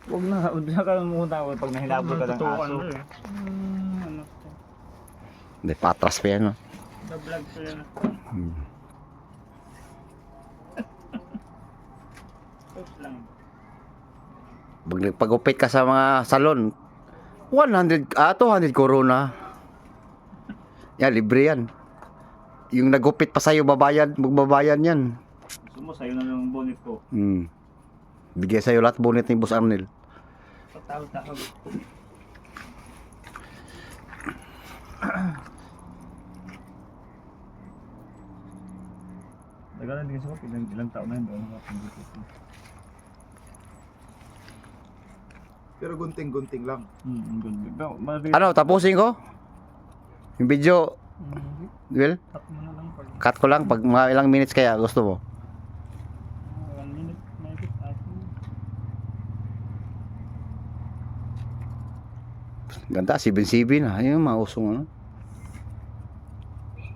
Huwag na ka muna pag nahilabol ka ng Totoo, aso. ano eh. Ano to? Hindi, patras pa yan, no? Na-vlog ko yan. Hmm. Oops lang. Pag nagpagupit ka sa mga salon, 200 corona. Yan, libre yan. Yung nagupit pa sa'yo, magbabayad yan. Gusto mo, sa'yo na lang ang bonnet ko. Hmm. Bigay sa'yo lahat bonnet ni Boss Arnel. Patawag-tawag. Nagalan din sa ilang taon na yun. Doon nakapagupit ko. Pero gunting-gunting lang. Good. Ano, tapusin ko? Yung video, Will? Cut mo na lang pag Cut ko lang pag mga ilang minutes kaya gusto mo. 1 minute. Maybe. Ganda, 7-7 na. Ayun, mausong ano.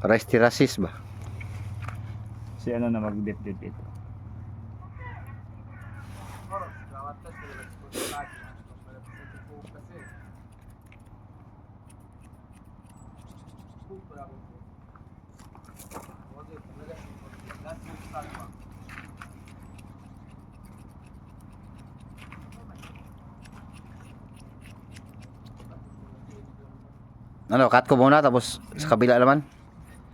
Rasis ba? Si ano na mag-dip-dip ito. Ano, cut ko muna tapos sa kabila naman.